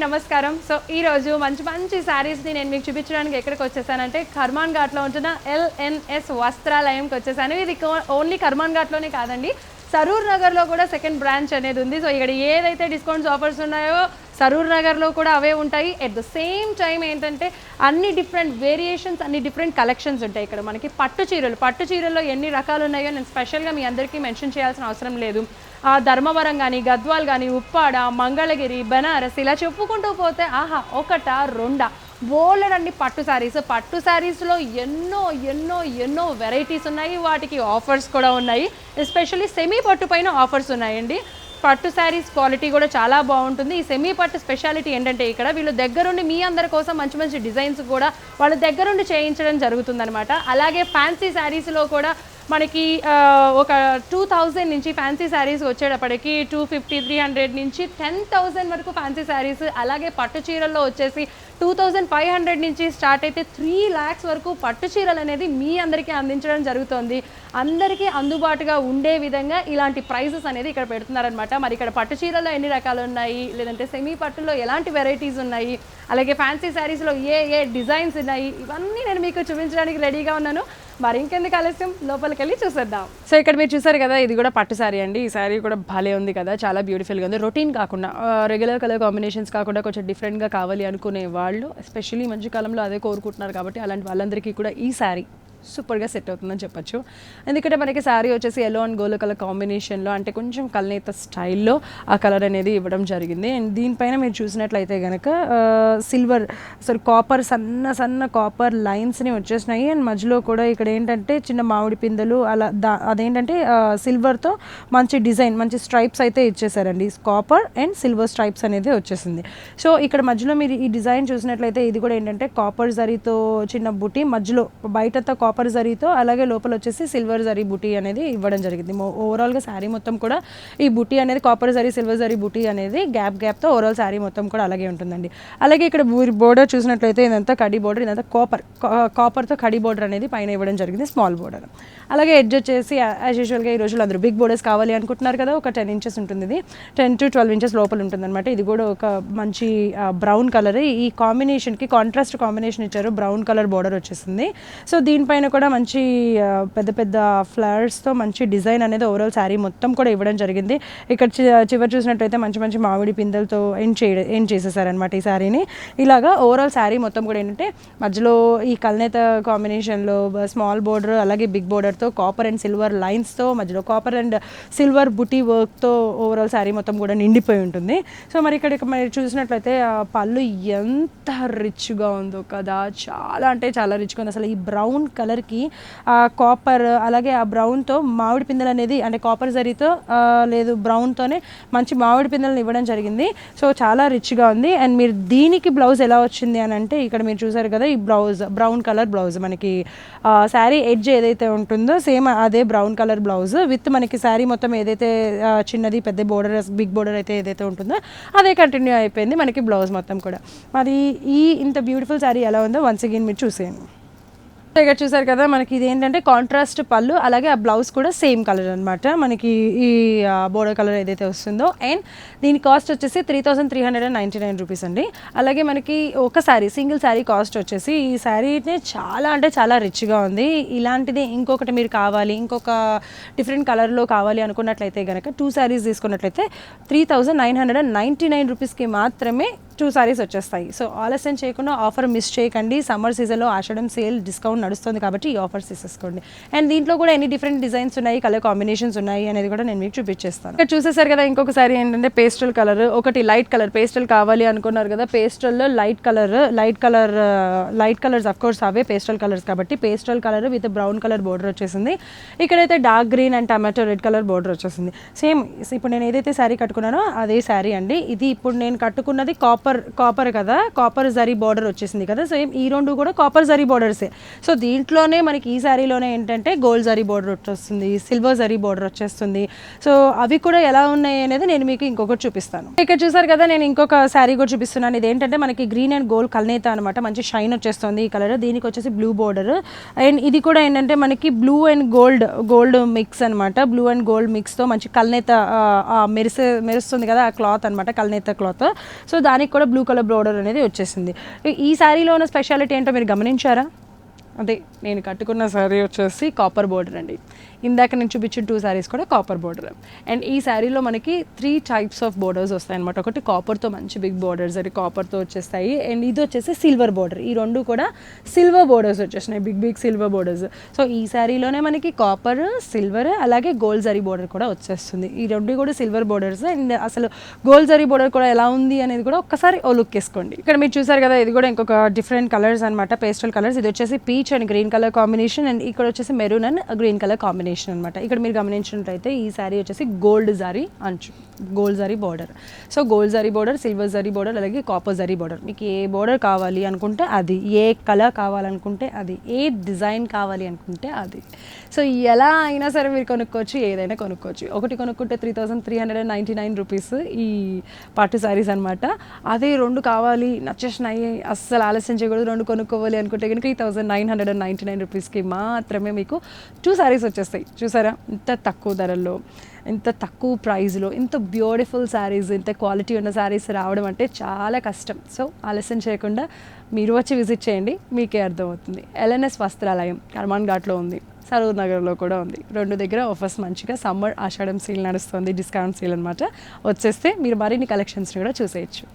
నమస్కారం. సో ఈ రోజు మంచి మంచి సారీస్ ని నేను మీకు చూపించడానికి ఎక్కడికి వచ్చేసానంటే కర్మాన్ ఘాట్ లో ఉంటున్న LNS వస్త్రాలయంకి వచ్చేసాను. ఇది ఓన్లీ కర్మాన్ ఘాట్ లోనే కాదండి, సరూర్ నగర్ లో కూడా సెకండ్ బ్రాంచ్ అనేది ఉంది. సో ఇక్కడ ఏదైతే డిస్కౌంట్స్ ఆఫర్స్ ఉన్నాయో సరూర్ నగర్లో కూడా అవే ఉంటాయి. ఎట్ ద సేమ్ టైం ఏంటంటే అన్ని డిఫరెంట్ వేరియేషన్స్, అన్ని డిఫరెంట్ కలెక్షన్స్ ఉంటాయి. ఇక్కడ మనకి పట్టు చీరల్లో ఎన్ని రకాలు ఉన్నాయో నేను స్పెషల్గా మీ అందరికీ మెన్షన్ చేయాల్సిన అవసరం లేదు. ధర్మవరం కానీ, గద్వాల్ కానీ, ఉప్పాడ, మంగళగిరి, బనారస్ ఇలా చెప్పుకుంటూ పోతే ఆహా ఒకటా రెండా బోలెడన్ని పట్టు శారీస్లో ఎన్నో ఎన్నో ఎన్నో వెరైటీస్ ఉన్నాయి. వాటికి ఆఫర్స్ కూడా ఉన్నాయి. ఎస్పెషల్లీ సెమీ పట్టు పైన ఆఫర్స్ ఉన్నాయండి. పట్టు శారీస్ క్వాలిటీ కూడా చాలా బాగుంటుంది. ఈ సెమీ పట్టు స్పెషాలిటీ ఏంటంటే ఇక్కడ వీళ్ళు దగ్గరుండి మీ అందరి కోసం మంచి మంచి డిజైన్స్ కూడా వాళ్ళ దగ్గరుండి చేయించడం జరుగుతుందనమాట. అలాగే ఫ్యాన్సీ శారీస్లో కూడా మనకి ఒక 2000 నుంచి ఫ్యాన్సీ శారీస్ వచ్చేటప్పటికి 250, 300 నుంచి 10,000 వరకు ఫ్యాన్సీ శారీస్. అలాగే పట్టు చీరల్లో వచ్చేసి 2500 నుంచి స్టార్ట్ అయితే 3 lakhs వరకు పట్టు చీరలు అనేది మీ అందరికీ అందించడం జరుగుతుంది. అందరికీ అందుబాటుగా ఉండే విధంగా ఇలాంటి ప్రైజెస్ అనేది ఇక్కడ పెడుతున్నారనమాట. మరి ఇక్కడ పట్టు చీరల్లో ఎన్ని రకాలు ఉన్నాయి, లేదంటే సెమీ పట్టులో ఎలాంటి వెరైటీస్ ఉన్నాయి, అలాగే ఫ్యాన్సీ శారీస్లో ఏ డిజైన్స్ ఉన్నాయి, ఇవన్నీ నేను మీకు చూపించడానికి రెడీగా ఉన్నాను. మరి ఇంకెందుకు ఆలస్యం, లోపలికి వెళ్ళి చూసేద్దాం. సో ఇక్కడ మీరు చూసారు కదా, ఇది కూడా పట్టు శారీ అండి. ఈ శారీ కూడా భలే ఉంది కదా, చాలా బ్యూటిఫుల్గా ఉంది. రొటీన్ కాకుండా రెగ్యులర్ కలర్ కాంబినేషన్స్ కాకుండా కొంచెం డిఫరెంట్గా కావాలి అనుకునే వాళ్ళు ఎస్పెషల్లీ మంచి కాలంలో అదే కోరుకుంటున్నారు కాబట్టి అలాంటి వాళ్ళందరికీ కూడా ఈ శారీ సూపర్గా సెట్ అవుతుందని చెప్పచ్చు. ఎందుకంటే మనకి శారీ వచ్చేసి ఎల్లో అండ్ గోల్డ్ కలర్ కాంబినేషన్లో, అంటే కొంచెం కల్నేత స్టైల్లో ఆ కలర్ అనేది ఇవ్వడం జరిగింది. అండ్ దీనిపైన మీరు చూసినట్లయితే కనుక సిల్వర్ కాపర్ సన్న కాపర్ లైన్స్ని వచ్చేసినాయి. అండ్ మధ్యలో కూడా ఇక్కడ ఏంటంటే చిన్న మామిడి పిందెలు అలా అదేంటంటే సిల్వర్తో మంచి డిజైన్, మంచి స్ట్రైప్స్ అయితే ఇచ్చేసారండి. కాపర్ అండ్ సిల్వర్ స్ట్రైప్స్ అనేది వచ్చేసింది. సో ఇక్కడ మధ్యలో మీరు ఈ డిజైన్ చూసినట్లయితే ఇది కూడా ఏంటంటే కాపర్ జరీతో చిన్న బుటీ, మధ్యలో బయటతో కాపర్ జరీతో, అలాగే లోపల వచ్చేసి సిల్వర్ జరీ బుటీ అనేది ఇవ్వడం జరిగింది. ఓవరాల్గా శారీ మొత్తం కూడా ఈ బుటీ అనేది కాపర్ జరీ సిల్వర్ జరీ బుటీ అనేది గ్యాప్తో ఓవరాల్ శారీ మొత్తం కూడా అలాగే ఉంటుందండి. అలాగే ఇక్కడ బోర్డర్ చూసినట్లయితే ఇదంతా కడి బోర్డర్, ఇదంతా కాపర్తో కడి బోర్డర్ అనేది పైన ఇవ్వడం జరిగింది, స్మాల్ బోర్డర్. అలాగే ఎడ్జ్ వచ్చేసి యాజ్ యూజువల్గా ఈ రోజుల్లో అందరూ బిగ్ బోర్డర్స్ కావాలి అనుకుంటున్నారు కదా, ఒక 10 inches ఉంటుంది. ఇది 10 to 12 inches లోపల ఉంటుంది అనమాట. ఇది కూడా ఒక మంచి బ్రౌన్ కలర్, ఈ కాంబినేషన్కి కాంట్రాస్ట్ కాంబినేషన్ ఇచ్చారు, బ్రౌన్ కలర్ బోర్డర్ వచ్చేసింది. సో దీనిపైన కూడా మంచి పెద్ద ఫ్లవర్స్తో మంచి డిజైన్ అనేది ఓవరాల్ శారీ మొత్తం కూడా ఇవ్వడం జరిగింది. ఇక్కడ చివరి చూసినట్టయితే మంచి మామిడి పిందెలతో ఎండ్ చేసేసారనమాట ఈ శారీని. ఇలాగా ఓవరాల్ శారీ మొత్తం కూడా ఏంటంటే మధ్యలో ఈ కల్నేత కాంబినేషన్లో స్మాల్ బోర్డర్, అలాగే బిగ్ బోర్డర్తో కాపర్ అండ్ సిల్వర్ లైన్స్తో, మధ్యలో కాపర్ అండ్ సిల్వర్ బుటీ వర్క్తో ఓవరాల్ శారీ మొత్తం కూడా నిండిపోయి ఉంటుంది. సో మరి ఇక్కడ మీరు చూసినట్లయితే పళ్ళు ఎంత రిచ్గా ఉందో కదా, చాలా అంటే చాలా రిచ్గా ఉంది. అసలు ఈ బ్రౌన్ కలర్కి కాపర్, అలాగే ఆ బ్రౌన్తో మామిడి పిందెలు అనేది, అంటే కాపర్ జరీతో లేదు బ్రౌన్తోనే మంచి మామిడి పిందెలను ఇవ్వడం జరిగింది. సో చాలా రిచ్గా ఉంది. అండ్ మీరు దీనికి బ్లౌజ్ ఎలా వచ్చింది అని అంటే ఇక్కడ మీరు చూసారు కదా, ఈ బ్రౌన్ కలర్ బ్లౌజ్ మనకి శారీ ఎడ్జ్ ఏదైతే ఉంటుందో సేమ్ అదే బ్రౌన్ కలర్ బ్లౌజ్ విత్ మనకి శారీ మొత్తం ఏదైతే చిన్నది పెద్ద బోర్డర్ బిగ్ బోర్డర్ అయితే ఏదైతే ఉంటుందో అదే కంటిన్యూ అయిపోయింది మనకి బ్లౌజ్ మొత్తం కూడా. మరి ఇంత బ్యూటిఫుల్ శారీ ఎలా ఉందో వన్స్ అగైన్ మీరు చూసేయండి. ఇక్కడ చూసారు కదా, మనకి ఇది ఏంటంటే కాంట్రాస్ట్ పళ్ళు, అలాగే ఆ బ్లౌజ్ కూడా సేమ్ కలర్ అనమాట, మనకి ఈ బోర్డర్ కలర్ ఏదైతే వస్తుందో. అండ్ దీని కాస్ట్ వచ్చేసి 3,399 రూపీస్ అండి. అలాగే మనకి ఒక శారీ సింగిల్ శారీ కాస్ట్ వచ్చేసి, ఈ శారీనే చాలా అంటే చాలా రిచ్గా ఉంది. ఇలాంటిది ఇంకొకటి మీరు కావాలి, ఇంకొక డిఫరెంట్ కలర్లో కావాలి అనుకున్నట్లయితే కనుక 2 sarees తీసుకున్నట్లయితే 3,999 రూపీస్కి మాత్రమే 2 sarees వచ్చేస్తాయి. సో ఆలస్యం చేయకుండా ఆఫర్ మిస్ చేయకండి. సమ్మర్ సీజన్లో ఆషాఢం సేల్ డిస్కౌంట్ నడుస్తుంది కాబట్టి ఈ ఆఫర్స్ తీసేసుకోండి. అండ్ దీంట్లో కూడా ఎన్ని డిఫరెంట్ డిజైన్స్ ఉన్నాయి, కలర్ కాంబినేషన్స్ ఉన్నాయి అనేది కూడా నేను మీకు చూపించేస్తాను. ఇక్కడ చూసేసారు కదా, ఇంకొక సారీ ఏంటంటే పేస్టల్ కలర్, ఒకటి లైట్ కలర్. పేస్టల్ కావాలి అనుకున్నారు కదా, పేస్టల్లో లైట్ కలర్స్ అఫ్ కోర్స్ అవే పేస్టల్ కలర్స్ కాబట్టి pastel colour with brown colour border వచ్చేసింది. ఇక్కడైతే dark green and tomato red colour border వచ్చేసింది. సేమ్ ఇప్పుడు నేను ఏదైతే శారీ కట్టుకున్నానో అదే శారీ అండి. ఇది ఇప్పుడు నేను కట్టుకున్నది కాపర్ కదా, కాపర్ జరీ బోర్డర్ వచ్చేసింది కదా. సేమ్ ఈ రెండు కూడా కాపర్ జరీ బోర్డర్సే. సో దీంట్లోనే మనకి ఈ శారీలోనే ఏంటంటే గోల్డ్ జరీ బోర్డర్ వచ్చేస్తుంది, సిల్వర్ జరీ బోర్డర్ వచ్చేస్తుంది. సో అవి కూడా ఎలా ఉన్నాయి అనేది నేను మీకు ఇంకొకటి చూపిస్తాను. ఇక్కడ చూసారు కదా, నేను ఇంకొక శారీ కూడా చూపిస్తున్నాను. ఇది ఏంటంటే మనకి గ్రీన్ అండ్ గోల్డ్ కల్నేత అనమాట, మంచి షైన్ వచ్చేస్తుంది ఈ కలర్. దీనికి వచ్చేసి బ్లూ బోర్డర్. అండ్ ఇది కూడా ఏంటంటే మనకి బ్లూ అండ్ గోల్డ్ మిక్స్ అనమాట, బ్లూ అండ్ గోల్డ్ మిక్స్తో మంచి కల్నేత మెరుస్తుంది కదా ఆ క్లాత్ అనమాట, కల్నేత క్లాత్. సో దానికి దీనికి కూడా బ్లూ కలర్ బోర్డర్ అనేది వచ్చేసింది. ఈ శారీలో ఉన్న స్పెషాలిటీ ఏంటో మీరు గమనించారా? అదే నేను కట్టుకున్న శారీ వచ్చేసి కాపర్ బోర్డర్ అండి. ఇందాక నేను చూపించిన 2 శారీస్ కూడా కాపర్ బోర్డర్. అండ్ ఈ శారీలో మనకి 3 టైప్స్ ఆఫ్ బోర్డర్స్ వస్తాయి అనమాట. ఒకటి కాపర్తో మంచి బిగ్ బోర్డర్స్ అది కాపర్తో వచ్చేస్తాయి. అండ్ ఇది వచ్చేసి సిల్వర్ బోర్డర్. ఈ 2 కూడా సిల్వర్ బోర్డర్స్ వచ్చేసినాయి, బిగ్ సిల్వర్ బోర్డర్స్. సో ఈ శారీలోనే మనకి కాపర్, సిల్వర్ అలాగే గోల్డ్ జరీ బోర్డర్ కూడా వచ్చేస్తుంది. ఈ 2 కూడా సిల్వర్ బోర్డర్స్. అండ్ అసలు గోల్డ్ జరీ బోర్డర్ కూడా ఎలా ఉంది అనేది కూడా ఒక్కసారి ఓ లుక్ వేసుకోండి. ఇక్కడ మీరు చూసారు కదా, ఇది కూడా ఇంకొక డిఫరెంట్ కలర్స్ అనమాట, పేస్టల్ కలర్స్. ఇది వచ్చేసి peach and green colour combination. And ఇక్కడ వచ్చేసి maroon and green colour combination అనమాట. ఇక్కడ మీరు గమనించినట్లయితే ఈ శారీ వచ్చేసి గోల్డ్ జరీ అంచు, gold zari border. So gold zari border, silver zari border అలాగే కాపర్ జరీ బోర్డర్. మీకు ఏ బోర్డర్ కావాలి అనుకుంటే అది, ఏ కలర్ కావాలనుకుంటే అది, ఏ డిజైన్ కావాలి అనుకుంటే అది. సో ఎలా అయినా సరే మీరు కొనుక్కోవచ్చు, ఏదైనా కొనుక్కోవచ్చు. ఒకటి కొనుక్కుంటే 3,399 రూపీస్ ఈ పట్టు శారీస్ అనమాట. అదే 2 కావాలి, నచ్చేసినాయి, అస్సలు ఆలస్యం చేయకూడదు, 2 కొనుక్కోవాలి అనుకుంటే కనుక 3,999 రూపీస్కి మాత్రమే మీకు 2 శారీస్ వచ్చేస్తాయి. చూసారా ఇంత తక్కువ ధరల్లో, ఇంత తక్కువ ప్రైస్లో ఇంత బ్యూటిఫుల్ శారీస్, ఇంత క్వాలిటీ ఉన్న శారీస్ రావడం అంటే చాలా కష్టం. సో ఆలస్యం చేయకుండా మీరు వచ్చి విజిట్ చేయండి, మీకే అర్థమవుతుంది. LNS వస్త్రాలయం కర్మాన్ ఘాట్లో ఉంది, సరూర్ నగర్లో కూడా ఉంది. 2 దగ్గర ఆఫర్స్ మంచిగా సమ్మర్ ఆషాఢం సేల్ నడుస్తుంది, డిస్కౌంట్ సేల్ అనమాట. వచ్చేస్తే మీరు మరిన్ని కలెక్షన్స్ని కూడా చూసేయచ్చు.